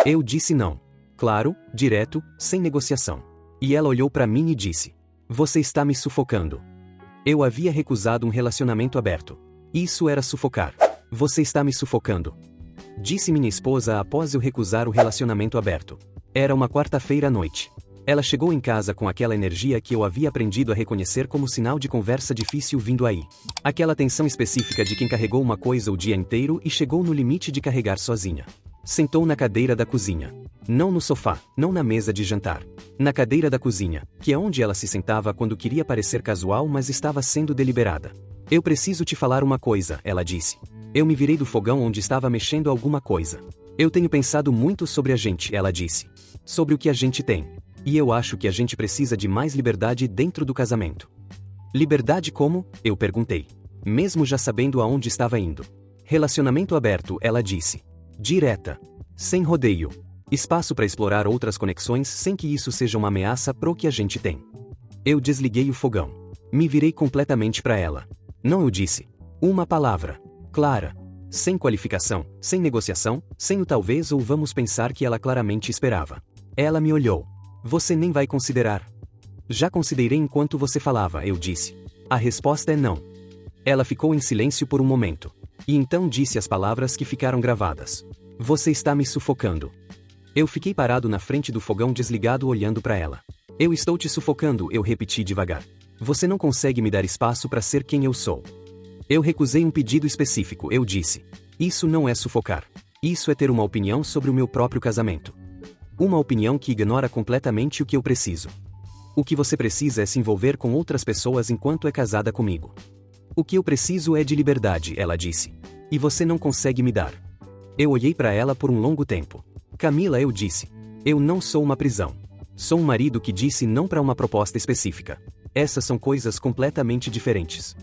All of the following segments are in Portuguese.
Eu disse não. Claro, direto, sem negociação. E ela olhou para mim e disse: Você está me sufocando. Eu havia recusado um relacionamento aberto. Isso era sufocar. Você está me sufocando. Disse minha esposa após eu recusar o relacionamento aberto. Era uma quarta-feira à noite. Ela chegou em casa com aquela energia que eu havia aprendido a reconhecer como sinal de conversa difícil vindo aí. Aquela tensão específica de quem carregou uma coisa o dia inteiro e chegou no limite de carregar sozinha. Sentou na cadeira da cozinha. Não no sofá, não na mesa de jantar. Na cadeira da cozinha, que é onde ela se sentava quando queria parecer casual, mas estava sendo deliberada. Eu preciso te falar uma coisa, ela disse. Eu me virei do fogão onde estava mexendo alguma coisa. Eu tenho pensado muito sobre a gente, ela disse. Sobre o que a gente tem. E eu acho que a gente precisa de mais liberdade dentro do casamento. Liberdade como? Eu perguntei. Mesmo já sabendo aonde estava indo. Relacionamento aberto, ela disse. Direta. Sem rodeio. Espaço para explorar outras conexões sem que isso seja uma ameaça pro que a gente tem. Eu desliguei o fogão. Me virei completamente para ela. Não, eu disse. Uma palavra. Clara. Sem qualificação, sem negociação, sem o talvez ou vamos pensar que ela claramente esperava. Ela me olhou. Você nem vai considerar. Já considerei enquanto você falava, eu disse. A resposta é não. Ela ficou em silêncio por um momento. E então disse as palavras que ficaram gravadas. Você está me sufocando. Eu fiquei parado na frente do fogão desligado olhando para ela. Eu estou te sufocando, eu repeti devagar. Você não consegue me dar espaço para ser quem eu sou. Eu recusei um pedido específico, eu disse. Isso não é sufocar. Isso é ter uma opinião sobre o meu próprio casamento. Uma opinião que ignora completamente o que eu preciso. O que você precisa é se envolver com outras pessoas enquanto é casada comigo. O que eu preciso é de liberdade, ela disse. E você não consegue me dar. Eu olhei para ela por um longo tempo. Camila, eu disse. Eu não sou uma prisão. Sou um marido que disse não para uma proposta específica. Essas são coisas completamente diferentes.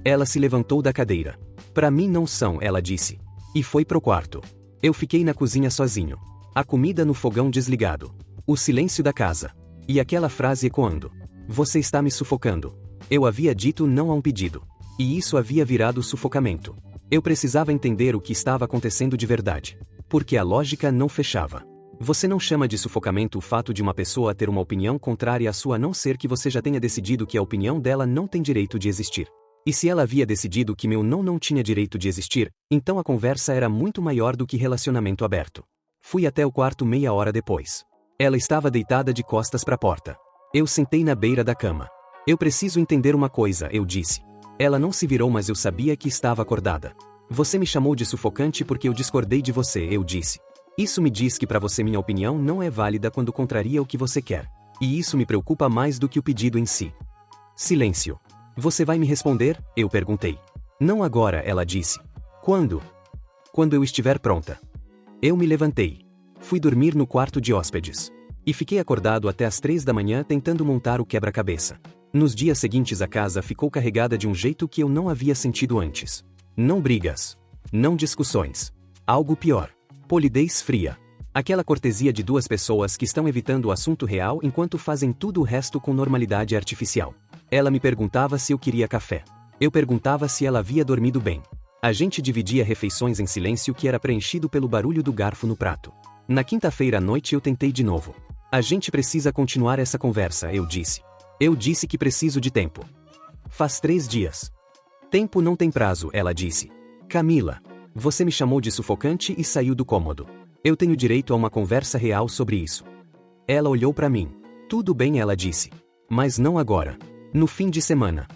Ela se levantou da cadeira. Para mim não são, ela disse. E foi pro quarto. Eu fiquei na cozinha sozinho. A comida no fogão desligado. O silêncio da casa. E aquela frase ecoando. Você está me sufocando. Eu havia dito não a um pedido. E isso havia virado sufocamento. Eu precisava entender o que estava acontecendo de verdade. Porque a lógica não fechava. Você não chama de sufocamento o fato de uma pessoa ter uma opinião contrária à sua a não ser que você já tenha decidido que a opinião dela não tem direito de existir. E se ela havia decidido que meu não tinha direito de existir, então a conversa era muito maior do que relacionamento aberto. Fui até o quarto meia hora depois. Ela estava deitada de costas para a porta. Eu sentei na beira da cama. Eu preciso entender uma coisa, eu disse. Ela não se virou, mas eu sabia que estava acordada. Você me chamou de sufocante porque eu discordei de você, eu disse. Isso me diz que para você minha opinião não é válida quando contraria o que você quer. E isso me preocupa mais do que o pedido em si. Silêncio. Você vai me responder? Eu perguntei. Não agora, ela disse. Quando? Quando eu estiver pronta. Eu me levantei. Fui dormir no quarto de hóspedes. E fiquei acordado até as 3 da manhã tentando montar o quebra-cabeça. Nos dias seguintes a casa ficou carregada de um jeito que eu não havia sentido antes. Não brigas. Não discussões. Algo pior. Polidez fria. Aquela cortesia de duas pessoas que estão evitando o assunto real enquanto fazem tudo o resto com normalidade artificial. Ela me perguntava se eu queria café. Eu perguntava se ela havia dormido bem. A gente dividia refeições em silêncio que era preenchido pelo barulho do garfo no prato. Na quinta-feira à noite eu tentei de novo. A gente precisa continuar essa conversa, eu disse. Eu disse que preciso de tempo. Faz 3 dias. Tempo não tem prazo, ela disse. Camila, você me chamou de sufocante e saiu do cômodo. Eu tenho direito a uma conversa real sobre isso. Ela olhou para mim. Tudo bem, ela disse. Mas não agora. No fim de semana.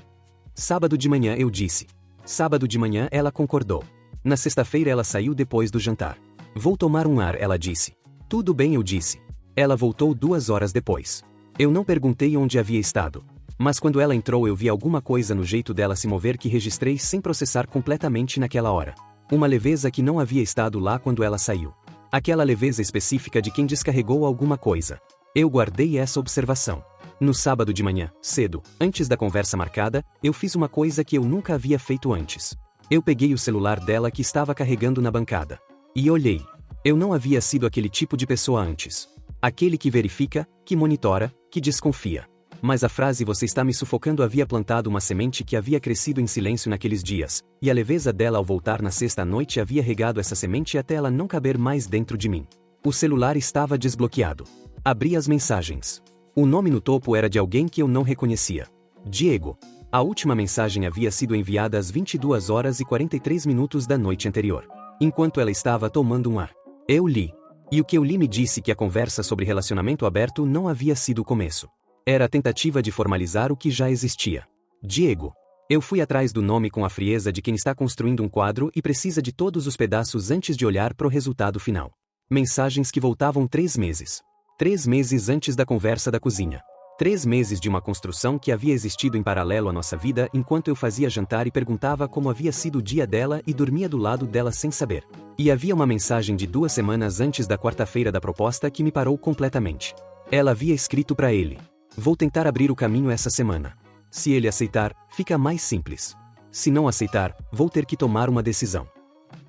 Sábado de manhã, eu disse. Sábado de manhã, ela concordou. Na sexta-feira ela saiu depois do jantar. Vou tomar um ar, ela disse. Tudo bem, eu disse. Ela voltou 2 horas depois. Eu não perguntei onde havia estado. Mas quando ela entrou eu vi alguma coisa no jeito dela se mover que registrei sem processar completamente naquela hora. Uma leveza que não havia estado lá quando ela saiu. Aquela leveza específica de quem descarregou alguma coisa. Eu guardei essa observação. No sábado de manhã, cedo, antes da conversa marcada, eu fiz uma coisa que eu nunca havia feito antes. Eu peguei o celular dela que estava carregando na bancada. E olhei. Eu não havia sido aquele tipo de pessoa antes. Aquele que verifica, que monitora, que desconfia. Mas a frase "você está me sufocando" havia plantado uma semente que havia crescido em silêncio naqueles dias, e a leveza dela ao voltar na sexta noite havia regado essa semente até ela não caber mais dentro de mim. O celular estava desbloqueado. Abri as mensagens. O nome no topo era de alguém que eu não reconhecia. Diego. A última mensagem havia sido enviada às 22 horas e 43 minutos da noite anterior. Enquanto ela estava tomando um ar. Eu li. E o que eu li me disse que a conversa sobre relacionamento aberto não havia sido o começo. Era a tentativa de formalizar o que já existia. Diego. Eu fui atrás do nome com a frieza de quem está construindo um quadro e precisa de todos os pedaços antes de olhar para o resultado final. Mensagens que voltavam 3 meses. 3 meses antes da conversa da cozinha. 3 meses de uma construção que havia existido em paralelo à nossa vida enquanto eu fazia jantar e perguntava como havia sido o dia dela e dormia do lado dela sem saber. E havia uma mensagem de 2 semanas antes da quarta-feira da proposta que me parou completamente. Ela havia escrito para ele: vou tentar abrir o caminho essa semana. Se ele aceitar, fica mais simples. Se não aceitar, vou ter que tomar uma decisão.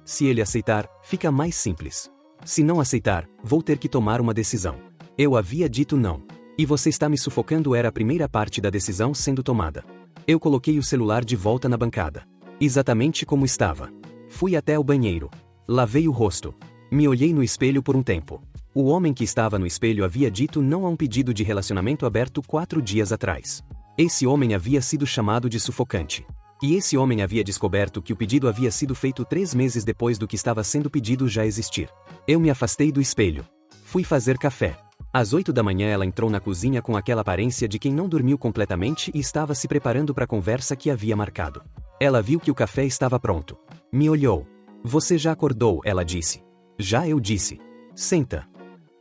Se ele aceitar, fica mais simples. Se não aceitar, vou ter que tomar uma decisão. Eu havia dito não. E você está me sufocando era a primeira parte da decisão sendo tomada. Eu coloquei o celular de volta na bancada. Exatamente como estava. Fui até o banheiro. Lavei o rosto. Me olhei no espelho por um tempo. O homem que estava no espelho havia dito não a um pedido de relacionamento aberto 4 dias atrás. Esse homem havia sido chamado de sufocante. E esse homem havia descoberto que o pedido havia sido feito 3 meses depois do que estava sendo pedido já existir. Eu me afastei do espelho. Fui fazer café. Às 8 da manhã ela entrou na cozinha com aquela aparência de quem não dormiu completamente e estava se preparando para a conversa que havia marcado. Ela viu que o café estava pronto. Me olhou. Você já acordou, ela disse. Já, eu disse. Senta.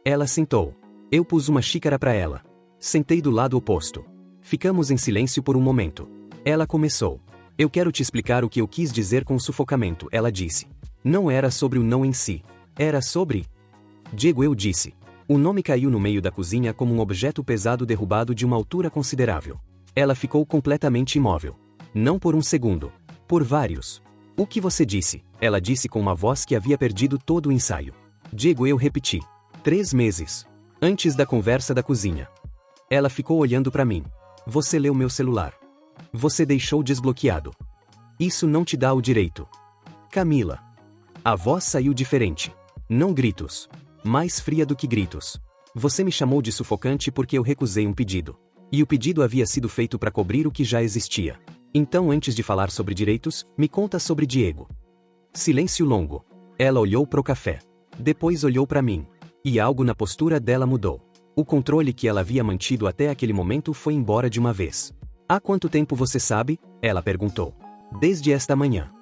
Ela sentou. Eu pus uma xícara para ela. Sentei do lado oposto. Ficamos em silêncio por um momento. Ela começou. Eu quero te explicar o que eu quis dizer com o sufocamento, ela disse. Não era sobre o não em si. Era sobre... Diego, eu disse. O nome caiu no meio da cozinha como um objeto pesado derrubado de uma altura considerável. Ela ficou completamente imóvel. Não por um segundo. Por vários. O que você disse? Ela disse com uma voz que havia perdido todo o ensaio. Diego, eu repeti. 3 meses. Antes da conversa da cozinha. Ela ficou olhando para mim. Você leu meu celular. Você deixou desbloqueado. Isso não te dá o direito. Camila. A voz saiu diferente. Não gritos. Mais fria do que gritos. Você me chamou de sufocante porque eu recusei um pedido. E o pedido havia sido feito para cobrir o que já existia. Então, antes de falar sobre direitos, me conta sobre Diego. Silêncio longo. Ela olhou para o café. Depois olhou para mim. E algo na postura dela mudou. O controle que ela havia mantido até aquele momento foi embora de uma vez. Há quanto tempo você sabe? Ela perguntou. Desde esta manhã.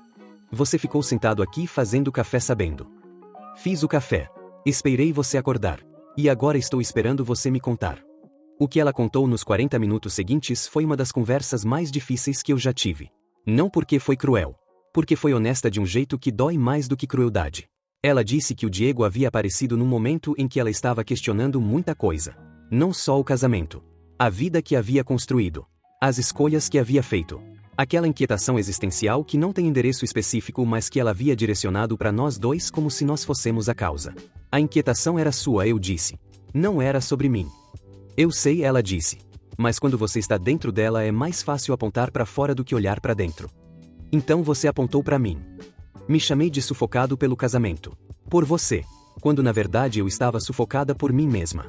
Você ficou sentado aqui fazendo café sabendo. Fiz o café. Esperei você acordar. E agora estou esperando você me contar. O que ela contou nos 40 minutos seguintes foi uma das conversas mais difíceis que eu já tive. Não porque foi cruel. Porque foi honesta de um jeito que dói mais do que crueldade. Ela disse que o Diego havia aparecido num momento em que ela estava questionando muita coisa. Não só o casamento. A vida que havia construído. As escolhas que havia feito. Aquela inquietação existencial que não tem endereço específico mas que ela havia direcionado para nós dois como se nós fossemos a causa. A inquietação era sua, eu disse. Não era sobre mim. Eu sei, ela disse. Mas quando você está dentro dela é mais fácil apontar para fora do que olhar para dentro. Então você apontou para mim. Me chamei de sufocado pelo casamento. Por você. Quando na verdade eu estava sufocada por mim mesma.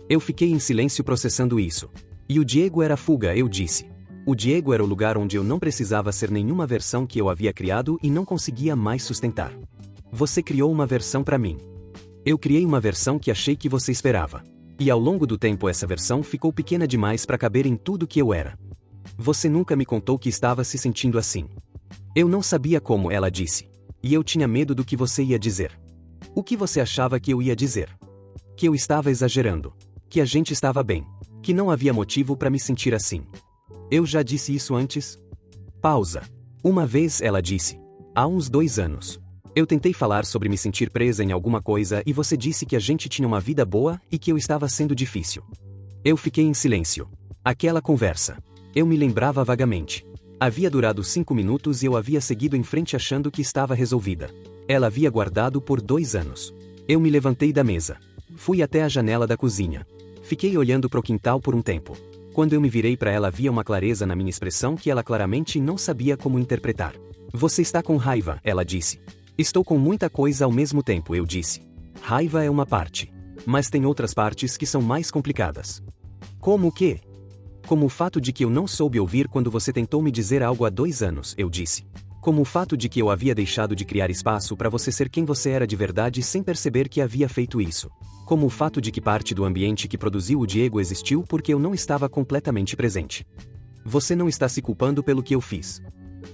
Eu fiquei em silêncio processando isso. E o Diego era a fuga, eu disse. O Diego era o lugar onde eu não precisava ser nenhuma versão que eu havia criado e não conseguia mais sustentar. Você criou uma versão para mim. Eu criei uma versão que achei que você esperava. E ao longo do tempo essa versão ficou pequena demais para caber em tudo que eu era. Você nunca me contou que estava se sentindo assim. Eu não sabia como, ela disse. E eu tinha medo do que você ia dizer. O que você achava que eu ia dizer? Que eu estava exagerando. Que a gente estava bem. Que não havia motivo para me sentir assim. Eu já disse isso antes? Pausa. Uma vez, ela disse. Há uns 2 anos. Eu tentei falar sobre me sentir presa em alguma coisa e você disse que a gente tinha uma vida boa e que eu estava sendo difícil. Eu fiquei em silêncio. Aquela conversa. Eu me lembrava vagamente. Havia durado 5 minutos e eu havia seguido em frente achando que estava resolvida. Ela havia guardado por 2 anos. Eu me levantei da mesa. Fui até a janela da cozinha. Fiquei olhando para o quintal por um tempo. Quando eu me virei para ela havia uma clareza na minha expressão que ela claramente não sabia como interpretar. Você está com raiva, ela disse. Estou com muita coisa ao mesmo tempo, eu disse. Raiva é uma parte. Mas tem outras partes que são mais complicadas. Como o quê? Como o fato de que eu não soube ouvir quando você tentou me dizer algo há 2 anos, eu disse. Como o fato de que eu havia deixado de criar espaço para você ser quem você era de verdade sem perceber que havia feito isso. Como o fato de que parte do ambiente que produziu o Diego existiu porque eu não estava completamente presente. Você não está se culpando pelo que eu fiz.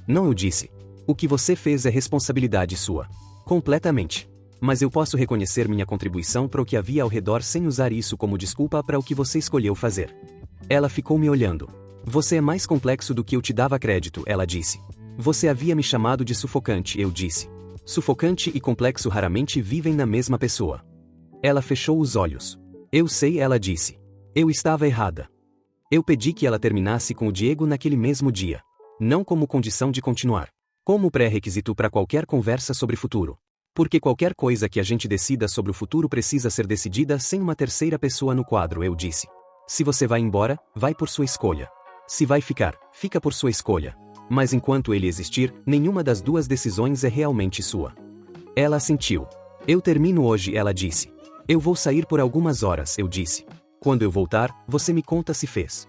Não, eu disse. O que você fez é responsabilidade sua. Completamente. Mas eu posso reconhecer minha contribuição para o que havia ao redor sem usar isso como desculpa para o que você escolheu fazer. Ela ficou me olhando. Você é mais complexo do que eu te dava crédito, ela disse. Você havia me chamado de sufocante, eu disse. Sufocante e complexo raramente vivem na mesma pessoa. Ela fechou os olhos. Eu sei, ela disse. Eu estava errada. Eu pedi que ela terminasse com o Diego naquele mesmo dia. Não como condição de continuar. Como pré-requisito para qualquer conversa sobre futuro. Porque qualquer coisa que a gente decida sobre o futuro precisa ser decidida sem uma terceira pessoa no quadro, eu disse. Se você vai embora, vai por sua escolha. Se vai ficar, fica por sua escolha. Mas enquanto ele existir, nenhuma das duas decisões é realmente sua. Ela assentiu. Eu termino hoje, ela disse. Eu vou sair por algumas horas, eu disse. Quando eu voltar, você me conta se fez.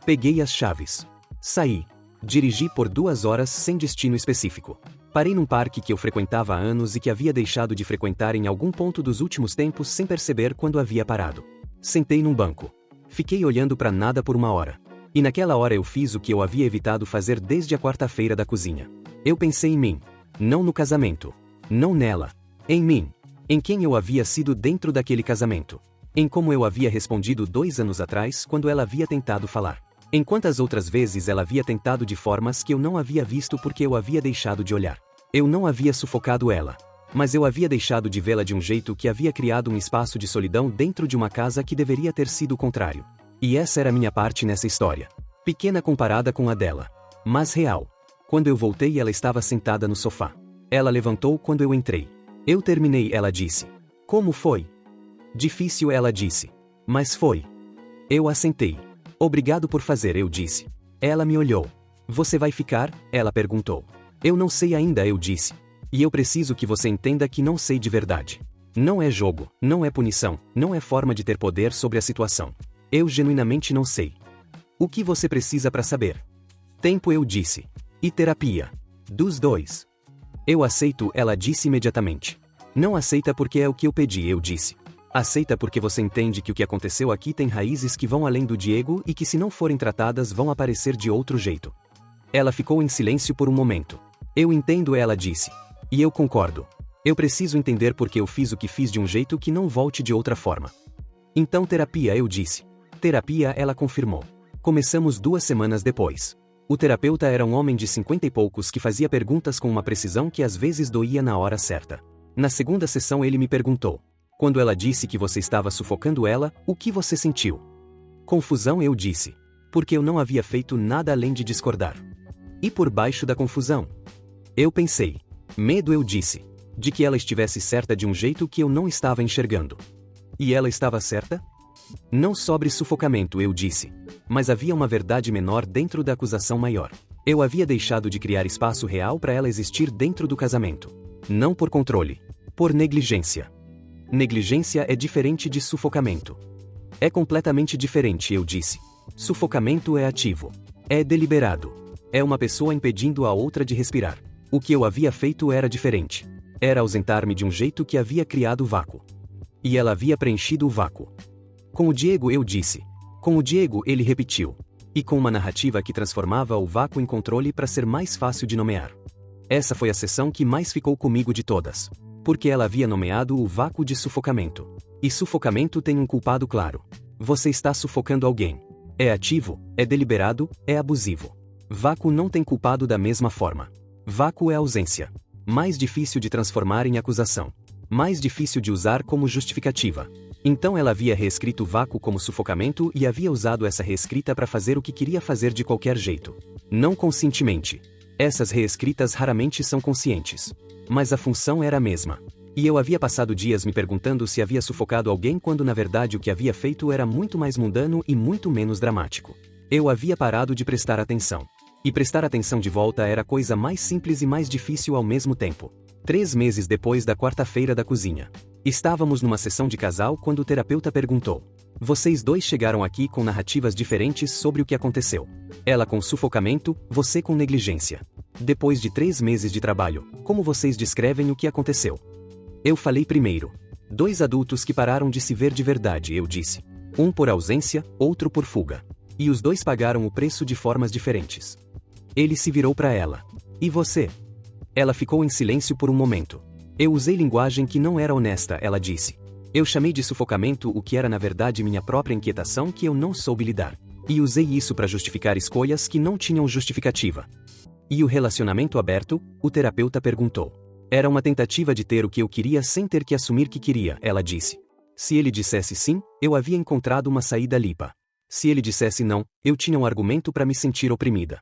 Peguei as chaves. Saí. Dirigi por 2 horas sem destino específico. Parei num parque que eu frequentava há anos e que havia deixado de frequentar em algum ponto dos últimos tempos sem perceber quando havia parado. Sentei num banco. Fiquei olhando para nada por 1 hora. E naquela hora eu fiz o que eu havia evitado fazer desde a quarta-feira da cozinha. Eu pensei em mim. Não no casamento. Não nela. Em mim. Em quem eu havia sido dentro daquele casamento. Em como eu havia respondido 2 anos atrás quando ela havia tentado falar. Em quantas outras vezes ela havia tentado de formas que eu não havia visto porque eu havia deixado de olhar. Eu não havia sufocado ela. Mas eu havia deixado de vê-la de um jeito que havia criado um espaço de solidão dentro de uma casa que deveria ter sido o contrário. E essa era a minha parte nessa história. Pequena comparada com a dela. Mas real. Quando eu voltei, ela estava sentada no sofá. Ela levantou quando eu entrei. Eu terminei, ela disse. Como foi? Difícil, ela disse. Mas foi. Eu assentei. Obrigado por fazer, eu disse. Ela me olhou. Você vai ficar? Ela perguntou. Eu não sei ainda, eu disse. E eu preciso que você entenda que não sei de verdade. Não é jogo, não é punição, não é forma de ter poder sobre a situação. Eu genuinamente não sei. O que você precisa para saber? Tempo, eu disse. E terapia. Dos 2. Eu aceito, ela disse imediatamente. Não aceita porque é o que eu pedi, eu disse. Aceita porque você entende que o que aconteceu aqui tem raízes que vão além do Diego e que se não forem tratadas vão aparecer de outro jeito. Ela ficou em silêncio por um momento. Eu entendo, ela disse. E eu concordo. Eu preciso entender porque eu fiz o que fiz de um jeito que não volte de outra forma. Então terapia, eu disse. Terapia, ela confirmou. Começamos 2 semanas depois. O terapeuta era um homem de 50 e poucos que fazia perguntas com uma precisão que às vezes doía na hora certa. Na segunda sessão ele me perguntou. Quando ela disse que você estava sufocando ela, o que você sentiu? Confusão, eu disse. Porque eu não havia feito nada além de discordar. E por baixo da confusão? Eu pensei. Medo, eu disse. De que ela estivesse certa de um jeito que eu não estava enxergando. E ela estava certa? Não sobre sufocamento, eu disse. Mas havia uma verdade menor dentro da acusação maior. Eu havia deixado de criar espaço real para ela existir dentro do casamento. Não por controle. Por negligência. Negligência é diferente de sufocamento. É completamente diferente, eu disse. Sufocamento é ativo. É deliberado. É uma pessoa impedindo a outra de respirar. O que eu havia feito era diferente. Era ausentar-me de um jeito que havia criado o vácuo. E ela havia preenchido o vácuo. Com o Diego, eu disse. Com o Diego, ele repetiu. E com uma narrativa que transformava o vácuo em controle para ser mais fácil de nomear. Essa foi a sessão que mais ficou comigo de todas. Porque ela havia nomeado o vácuo de sufocamento. E sufocamento tem um culpado claro. Você está sufocando alguém. É ativo, é deliberado, é abusivo. Vácuo não tem culpado da mesma forma. Vácuo é ausência. Mais difícil de transformar em acusação. Mais difícil de usar como justificativa. Então ela havia reescrito vácuo como sufocamento e havia usado essa reescrita para fazer o que queria fazer de qualquer jeito. Não conscientemente. Essas reescritas raramente são conscientes. Mas a função era a mesma. E eu havia passado dias me perguntando se havia sufocado alguém quando na verdade o que havia feito era muito mais mundano e muito menos dramático. Eu havia parado de prestar atenção. E prestar atenção de volta era a coisa mais simples e mais difícil ao mesmo tempo. 3 meses depois da quarta-feira da cozinha. Estávamos numa sessão de casal quando o terapeuta perguntou: vocês dois chegaram aqui com narrativas diferentes sobre o que aconteceu. Ela com sufocamento, você com negligência. Depois de 3 meses de trabalho, como vocês descrevem o que aconteceu? Eu falei primeiro. 2 adultos que pararam de se ver de verdade, eu disse. Um por ausência, outro por fuga. E os 2 pagaram o preço de formas diferentes. Ele se virou para ela. E você? Ela ficou em silêncio por um momento. Eu usei linguagem que não era honesta, ela disse. Eu chamei de sufocamento o que era na verdade minha própria inquietação que eu não soube lidar. E usei isso para justificar escolhas que não tinham justificativa. E o relacionamento aberto? O terapeuta perguntou. Era uma tentativa de ter o que eu queria sem ter que assumir que queria, ela disse. Se ele dissesse sim, eu havia encontrado uma saída limpa. Se ele dissesse não, eu tinha um argumento para me sentir oprimida.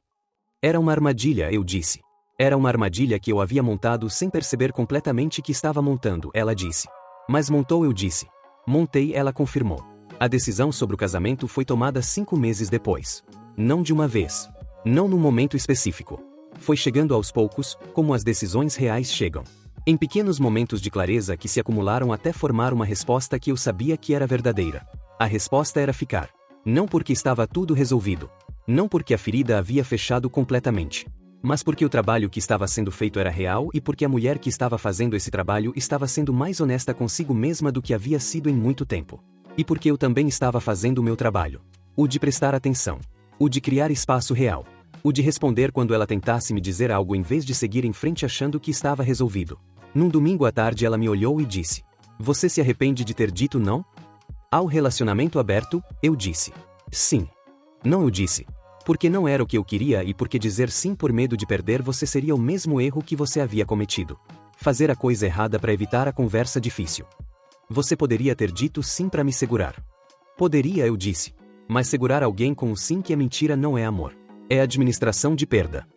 Era uma armadilha, eu disse. Era uma armadilha que eu havia montado sem perceber completamente que estava montando, ela disse. Mas montou, eu disse. Montei, ela confirmou. A decisão sobre o casamento foi tomada 5 meses depois. Não de uma vez. Não num momento específico. Foi chegando aos poucos, como as decisões reais chegam. Em pequenos momentos de clareza que se acumularam até formar uma resposta que eu sabia que era verdadeira. A resposta era ficar. Não porque estava tudo resolvido. Não porque a ferida havia fechado completamente. Mas porque o trabalho que estava sendo feito era real e porque a mulher que estava fazendo esse trabalho estava sendo mais honesta consigo mesma do que havia sido em muito tempo. E porque eu também estava fazendo o meu trabalho. O de prestar atenção. O de criar espaço real. O de responder quando ela tentasse me dizer algo em vez de seguir em frente achando que estava resolvido. Num domingo à tarde ela me olhou e disse: você se arrepende de ter dito não? Ao relacionamento aberto, eu disse. Sim. Não, eu disse. Porque não era o que eu queria e porque dizer sim por medo de perder você seria o mesmo erro que você havia cometido. Fazer a coisa errada para evitar a conversa difícil. Você poderia ter dito sim para me segurar. Poderia, eu disse. Mas segurar alguém com o sim que é mentira não é amor. É administração de perda.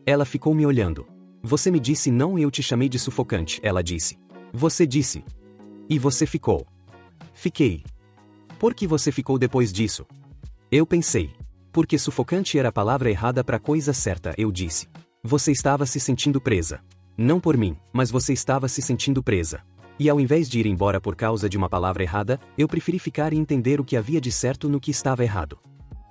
Ela ficou me olhando. Você me disse não e eu te chamei de sufocante, ela disse. Você disse. E você ficou. Fiquei. Por que você ficou depois disso? Eu pensei. Porque sufocante era a palavra errada para a coisa certa, eu disse. Você estava se sentindo presa. Não por mim, mas você estava se sentindo presa. E ao invés de ir embora por causa de uma palavra errada, eu preferi ficar e entender o que havia de certo no que estava errado.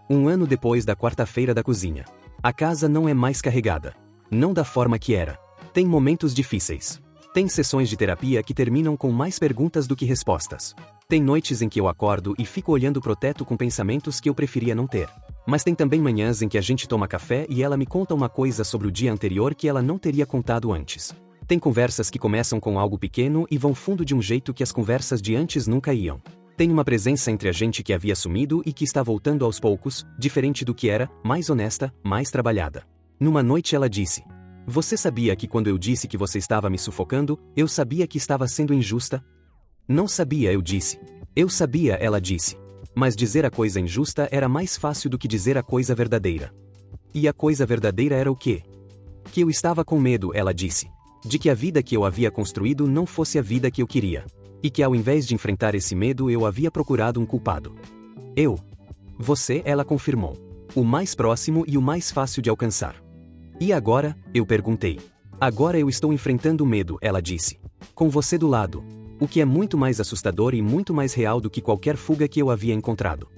1 ano depois da quarta-feira da cozinha. A casa não é mais carregada. Não da forma que era. Tem momentos difíceis. Tem sessões de terapia que terminam com mais perguntas do que respostas. Tem noites em que eu acordo e fico olhando pro teto com pensamentos que eu preferia não ter. Mas tem também manhãs em que a gente toma café e ela me conta uma coisa sobre o dia anterior que ela não teria contado antes. Tem conversas que começam com algo pequeno e vão fundo de um jeito que as conversas de antes nunca iam. Tem uma presença entre a gente que havia sumido e que está voltando aos poucos, diferente do que era, mais honesta, mais trabalhada. Numa noite ela disse: você sabia que quando eu disse que você estava me sufocando, eu sabia que estava sendo injusta? Não sabia, eu disse. Eu sabia, ela disse. Mas dizer a coisa injusta era mais fácil do que dizer a coisa verdadeira. E a coisa verdadeira era o quê? Que eu estava com medo, ela disse. De que a vida que eu havia construído não fosse a vida que eu queria. E que ao invés de enfrentar esse medo eu havia procurado um culpado. Eu. Você, ela confirmou. O mais próximo e o mais fácil de alcançar. E agora? Eu perguntei. Agora eu estou enfrentando o medo, ela disse. Com você do lado. O que é muito mais assustador e muito mais real do que qualquer fuga que eu havia encontrado.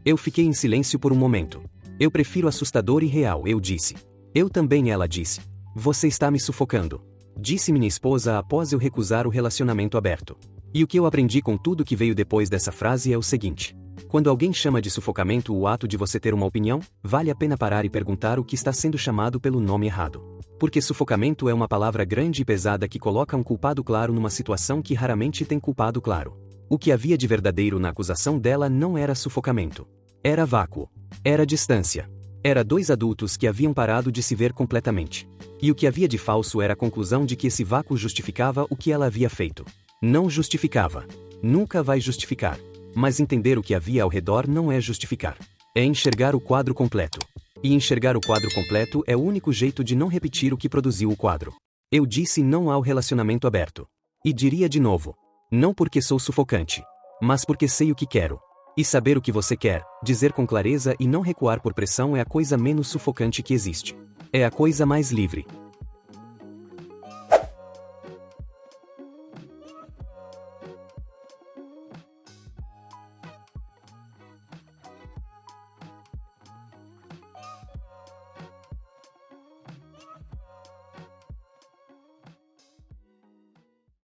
Eu fiquei em silêncio por um momento. Eu prefiro assustador e real, eu disse. Eu também, ela disse. Você está me sufocando. Disse minha esposa após eu recusar o relacionamento aberto. E o que eu aprendi com tudo que veio depois dessa frase é o seguinte. Quando alguém chama de sufocamento o ato de você ter uma opinião, vale a pena parar e perguntar o que está sendo chamado pelo nome errado. Porque sufocamento é uma palavra grande e pesada que coloca um culpado claro numa situação que raramente tem culpado claro. O que havia de verdadeiro na acusação dela não era sufocamento. Era vácuo. Era distância. Era 2 adultos que haviam parado de se ver completamente. E o que havia de falso era a conclusão de que esse vácuo justificava o que ela havia feito. Não justificava. Nunca vai justificar. Mas entender o que havia ao redor não é justificar. É enxergar o quadro completo. E enxergar o quadro completo é o único jeito de não repetir o que produziu o quadro. Eu disse não ao relacionamento aberto. E diria de novo. Não porque sou sufocante. Mas porque sei o que quero. E saber o que você quer, dizer com clareza e não recuar por pressão é a coisa menos sufocante que existe. É a coisa mais livre.